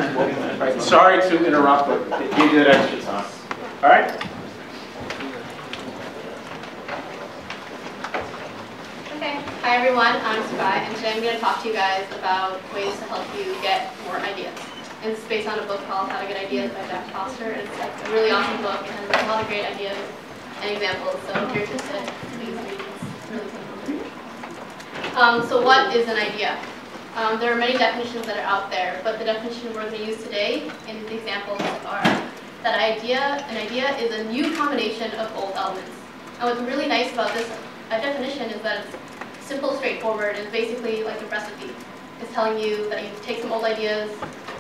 Right, sorry to interrupt, but you did extra time. All right? Okay. Hi everyone, I'm Sky, and today I'm going to talk to you guys about ways to help you get more ideas. And it's based on a book called How to Get Ideas by Jack Foster. It's like a really awesome book. It has a lot of great ideas and examples, so if you're interested, please read it. It's really simple to read. So what is an idea? There are many definitions that are out there, but the definition we're going to use today in the examples are that an idea is a new combination of old elements. And what's really nice about this definition is that it's simple, straightforward, and basically like a recipe. It's telling you that you take some old ideas,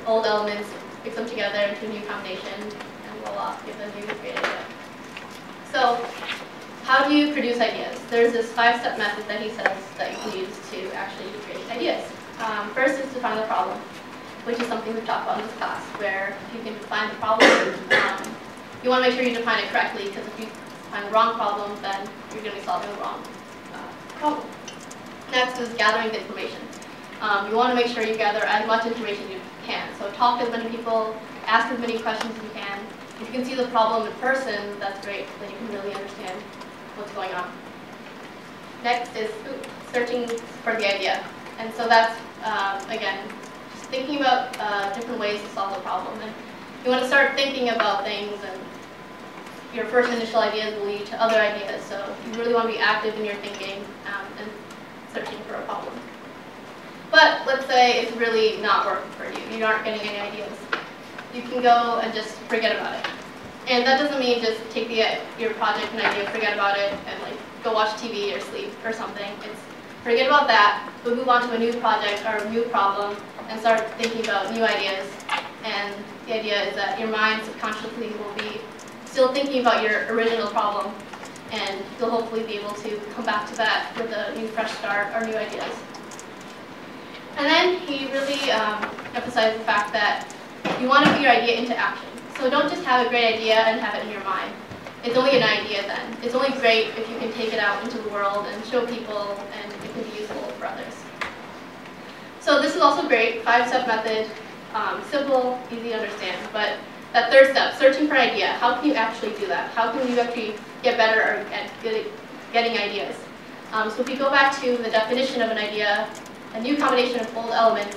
old elements, mix them together into a new combination, and voila, give a new great idea. So, how do you produce ideas? There's this 5-step method that he says that you can use to actually create ideas. First is define the problem, which is something we've talked about in this class, where you can define the problem. You want to make sure you define it correctly, because if you define the wrong problem, then you're going to be solving the wrong problem. Next is gathering the information. You want to make sure you gather as much information as you can. So talk to as many people, ask as many questions as you can. If you can see the problem in person, that's great. Then you can really understand what's going on. Next is searching for the idea. And so that's, again, just thinking about different ways to solve the problem. And you want to start thinking about things, and your first initial ideas will lead to other ideas. So you really want to be active in your thinking and searching for a problem. But let's say it's really not working for you. You aren't getting any ideas. You can go and just forget about it. And that doesn't mean just take your project and idea, forget about it, and like go watch TV or sleep or something. It's forget about that, but move on to a new project or a new problem and start thinking about new ideas. And the idea is that your mind subconsciously will be still thinking about your original problem, and you'll hopefully be able to come back to that with a new fresh start or new ideas. And then he really emphasized the fact that you want to put your idea into action. So don't just have a great idea and have it in your mind. It's only an idea then. It's only great if you can take it out into the world and show people, and it can be useful for others. So this is also great, 5-step method, simple, easy to understand. But that third step, searching for an idea, how can you actually do that? How can you actually get better at getting ideas? So if we go back to the definition of an idea, a new combination of old elements,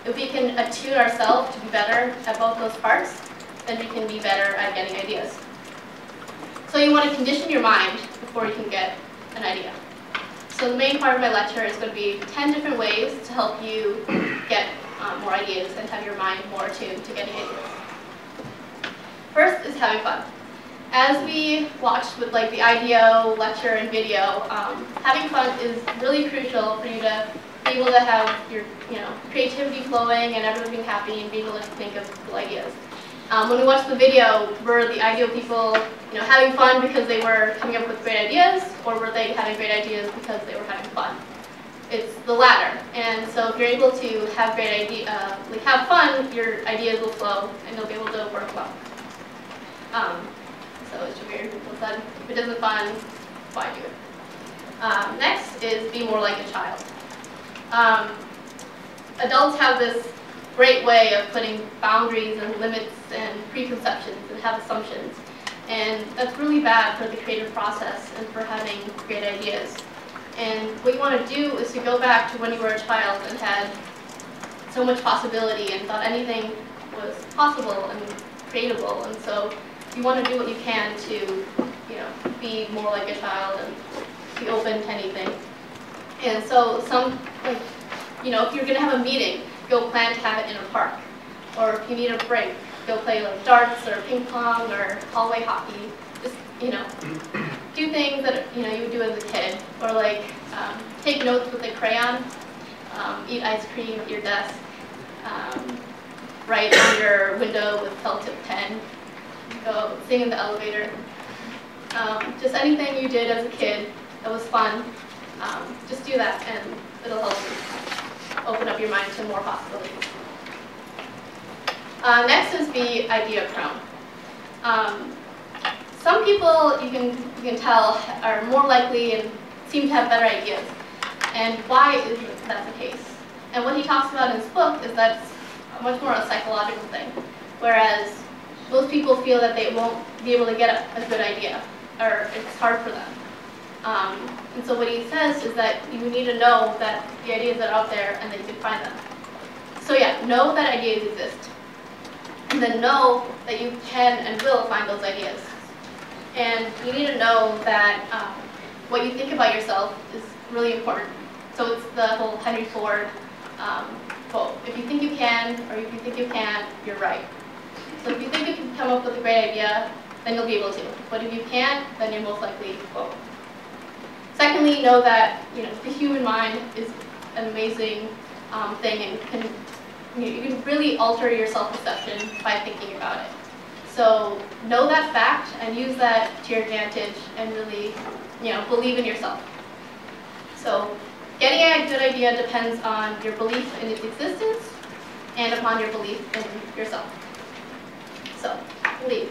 if we can attune ourselves to be better at both those parts, then we can be better at getting ideas. So you want to condition your mind before you can get an idea. So the main part of my lecture is going to be 10 different ways to help you get more ideas and have your mind more attuned to getting ideas. First is having fun. As we watched with like the IDEO lecture and video, having fun is really crucial for you to be able to have your creativity flowing and everyone being happy and being able to think of cool ideas. When we watched the video, were the IDEO people having fun because they were coming up with great ideas, or were they having great ideas because they were having fun? It's the latter. And so if you're able to have great ideas, have fun, your ideas will flow and you'll be able to work well. So it's weird. People said, if it isn't fun, why do it? Next is be more like a child. Adults have this great way of putting boundaries and limits and preconceptions and have assumptions. And that's really bad for the creative process and for having great ideas. And what you want to do is to go back to when you were a child and had so much possibility and thought anything was possible and creatable. And so you want to do what you can to be more like a child and be open to anything. And so if you're going to have a meeting, go plan to have it in a park. Or if you need a break, go play like darts or ping pong or hallway hockey. Just, do things that you would do as a kid. Or like take notes with a crayon, eat ice cream at your desk, write on your window with felt tip pen, go sing in the elevator. Just anything you did as a kid that was fun, just do that and it'll help you open up your mind to more possibilities. Next is be idea prone. Some people you can tell are more likely and seem to have better ideas. And why is that the case? And what he talks about in his book is that much more a psychological thing, whereas most people feel that they won't be able to get a good idea, or it's hard for them. And so what he says is that you need to know that the ideas are out there and that you can find them. So yeah, know that ideas exist. And then know that you can and will find those ideas. And you need to know that what you think about yourself is really important. So it's the whole Henry Ford quote. If you think you can, or if you think you can't, you're right. So if you think you can come up with a great idea, then you'll be able to. But if you can't, then you're most likely won't. Secondly, know that the human mind is an amazing thing, and you can really alter your self-perception by thinking about it. So know that fact and use that to your advantage, and really, believe in yourself. So getting a good idea depends on your belief in its existence and upon your belief in yourself. So believe.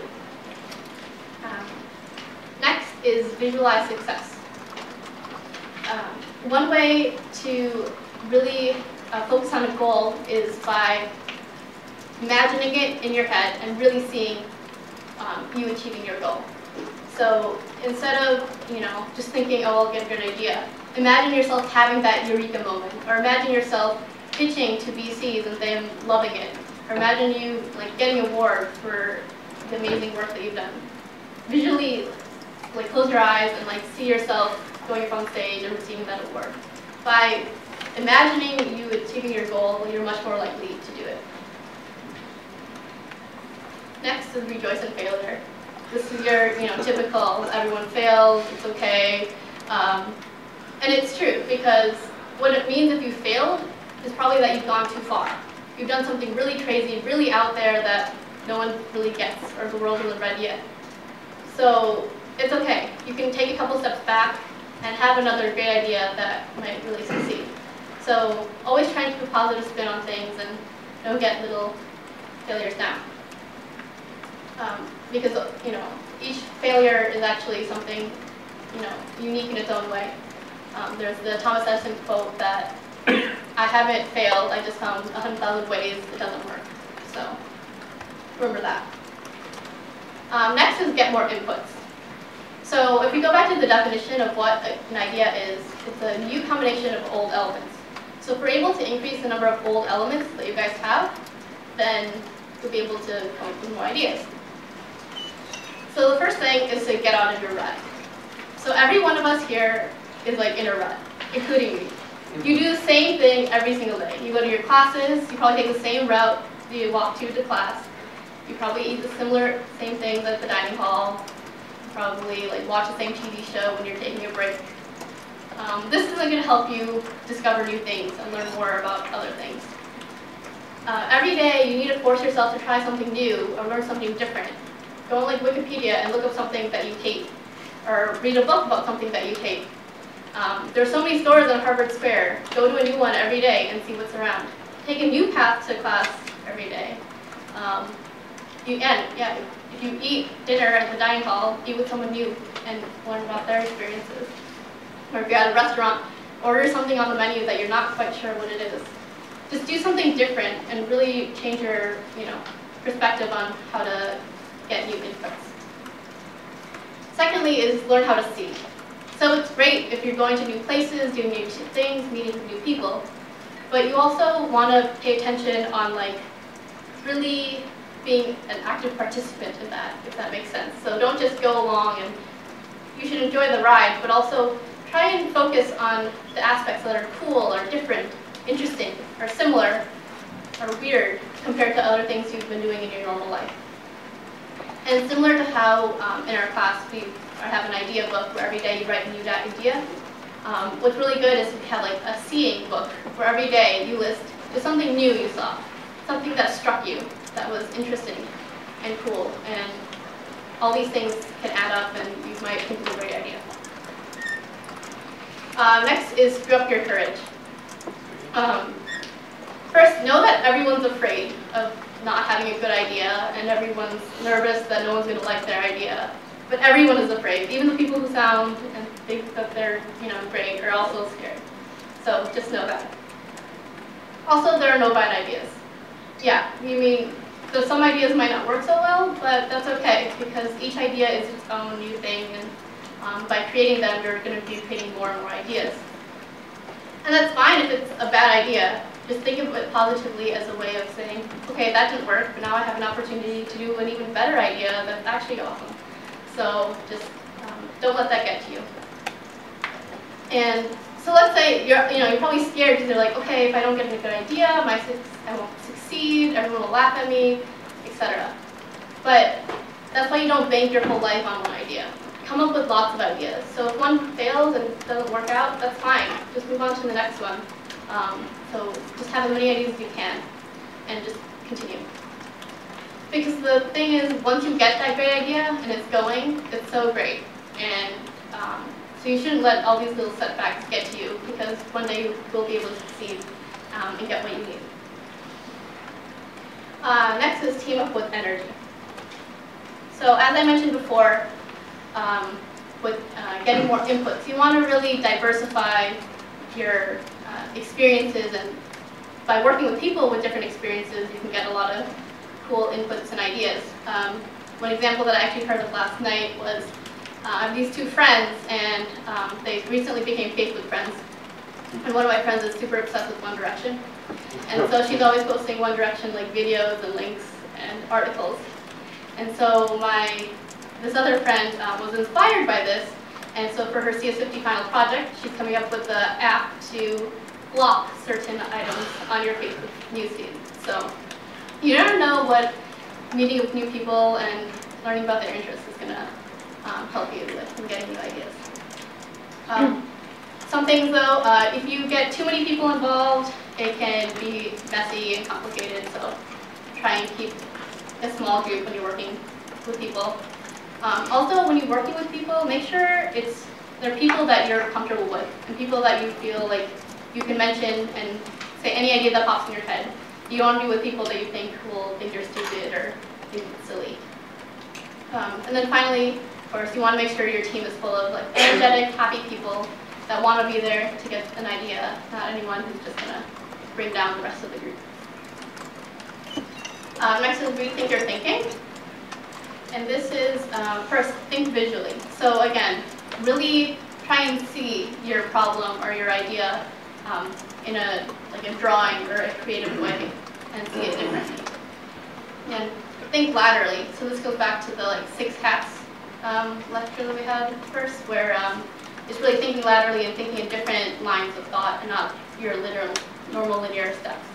Next is visualize success. One way to really focus on a goal is by imagining it in your head and really seeing you achieving your goal. So instead of just thinking, oh, I'll get a good idea, imagine yourself having that eureka moment, or imagine yourself pitching to VCs and them loving it, or imagine you getting an award for the amazing work that you've done. Visually, close your eyes and see yourself going up on stage and receiving that award. By imagining you achieving your goal, you're much more likely to do it. Next is rejoice in failure. This is your typical, everyone fails, it's okay. And it's true, because what it means if you failed is probably that you've gone too far. You've done something really crazy, really out there that no one really gets, or the world isn't ready yet. So it's okay. You can take a couple steps back and have another great idea that might really succeed. So always try and keep a positive spin on things, and don't get little failures down. Because each failure is actually something unique in its own way. There's the Thomas Edison quote that I haven't failed, I just found 100,000 ways it doesn't work. So remember that. Next is get more inputs. So if we go back to the definition of what an idea is, it's a new combination of old elements. So if we're able to increase the number of old elements that you guys have, then you'll be able to come up with more ideas. So the first thing is to get out of your rut. So every one of us here is in a rut, including me. You do the same thing every single day. You go to your classes, you probably take the same route you walk to class. You probably eat the same things at the dining hall. You probably watch the same TV show when you're taking a break. This isn't going to help you discover new things and learn more about other things. Every day you need to force yourself to try something new or learn something different. Go on Wikipedia and look up something that you hate, or read a book about something that you hate. There are so many stores on Harvard Square. Go to a new one every day and see what's around. Take a new path to class every day. If you eat dinner at the dining hall, eat with someone new and learn about their experiences. Or if you're at a restaurant, order something on the menu that you're not quite sure what it is. Just do something different and really change your perspective on how to get new inputs. Secondly is learn how to see. So it's great if you're going to new places, doing new things, meeting new people, but you also want to pay attention on really being an active participant in that, if that makes sense. So don't just go along, and you should enjoy the ride, but also try and focus on the aspects that are cool or different, interesting, or similar, or weird compared to other things you've been doing in your normal life. And similar to how in our class we have an idea book where every day you write a new idea, what's really good is we have a seeing book where every day you list just something new you saw, something that struck you, that was interesting and cool, and all these things can add up and you might think of a great idea. Next is screw up your courage. First, know that everyone's afraid of not having a good idea, and everyone's nervous that no one's going to like their idea. But everyone is afraid. Even the people who sound and think that they're great are also scared. So just know that. Also, there are no bad ideas. yeah, so some ideas might not work so well, but that's okay because each idea is its own new thing, and by creating them, you're going to be creating more and more ideas. And that's fine if it's a bad idea. Just think of it positively as a way of saying, okay, that didn't work, but now I have an opportunity to do an even better idea that's actually awesome. So just don't let that get to you. And so let's say you're probably scared because you're like, okay, if I don't get a good idea, I won't succeed, everyone will laugh at me, etc. But that's why you don't bank your whole life on one idea. Come up with lots of ideas. So if one fails and doesn't work out, that's fine. Just move on to the next one. So just have as many ideas as you can, and just continue. Because the thing is, once you get that great idea and it's going, it's so great. And so you shouldn't let all these little setbacks get to you, because one day you will be able to succeed and get what you need. Next is team up with energy. So as I mentioned before, with getting more inputs, you want to really diversify your experiences, and by working with people with different experiences, you can get a lot of cool inputs and ideas. One example that I actually heard of last night was I have these two friends, and they recently became Facebook friends. And one of my friends is super obsessed with One Direction. And so she's always posting One Direction like videos and links and articles. And so this other friend was inspired by this. And so for her CS50 final project, she's coming up with the app to block certain items on your Facebook newsfeed. So you never know what meeting with new people and learning about their interests is going to help you with and getting new ideas. Some things though, if you get too many people involved, it can be messy and complicated, so try and keep a small group when you're working with people. Also, when you're working with people, make sure they're people that you're comfortable with, and people that you feel like you can mention and say any idea that pops in your head. You don't want to be with people that you think will think you're stupid or think it's silly. And then finally, of course, you want to make sure your team is full of like energetic, happy people that want to be there to get an idea, not anyone who's just going to bring down the rest of the group. Next is rethink your thinking. And this is, first, think visually. So again, really try and see your problem or your idea in a drawing or a creative way and see it differently. And think laterally. So this goes back to the 6 hats lecture that we had first, where it's really thinking laterally and thinking in different lines of thought and not your normal linear steps.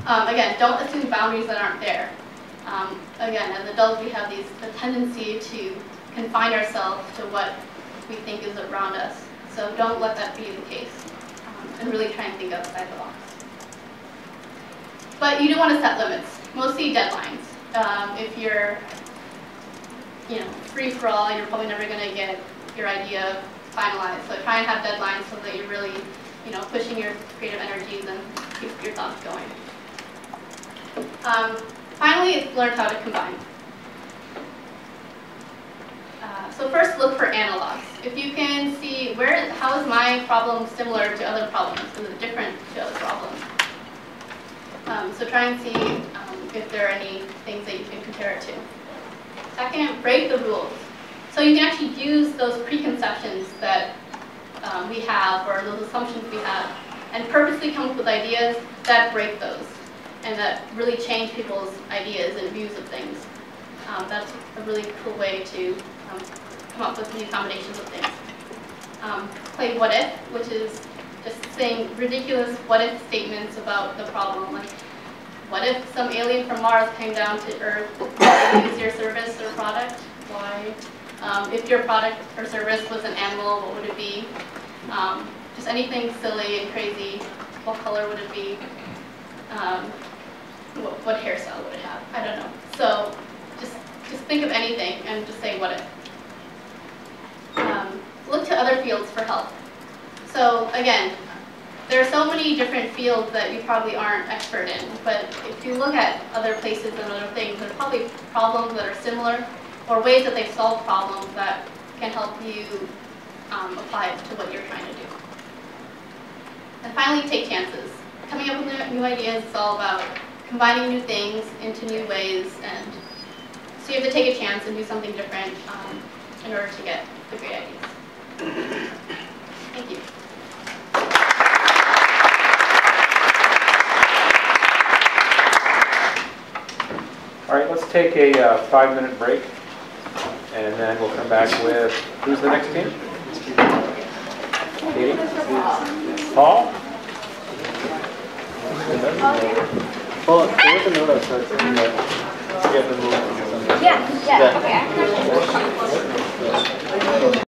Again, don't assume boundaries that aren't there. Again, as adults, we have the tendency to confine ourselves to what we think is around us. So don't let that be the case, and really try and think outside the box. But you do want to set limits, mostly deadlines. If you're, free for all, you're probably never going to get your idea finalized. So try and have deadlines so that you're really, pushing your creative energies and keep your thoughts going. Finally, it's learn how to combine. So first, look for analogs. If you can see how is my problem similar to other problems, is it different to other problems? So try and see if there are any things that you can compare it to. Second, break the rules. So you can actually use those preconceptions that we have, or those assumptions we have, and purposely come up with ideas that break those, and that really change people's ideas and views of things. That's a really cool way to come up with new combinations of things. Play what if, which is just saying ridiculous what if statements about the problem. Like, what if some alien from Mars came down to Earth to use your service or product? Why? If your product or service was an animal, what would it be? Just anything silly and crazy. What color would it be? What hairstyle would it have? I don't know. So just think of anything and just say what if. Look to other fields for help. So again, there are so many different fields that you probably aren't expert in, but if you look at other places and other things, there are probably problems that are similar, or ways that they solve problems that can help you apply it to what you're trying to do. And finally, take chances. coming up with new ideas is all about combining new things into new ways, and so you have to take a chance and do something different in order to get the great ideas. Thank you. All right, let's take a 5-minute break, and then we'll come back with, who's the next team? Katie? Paul? Well, there was a note outside saying that to get the move. Yeah, okay.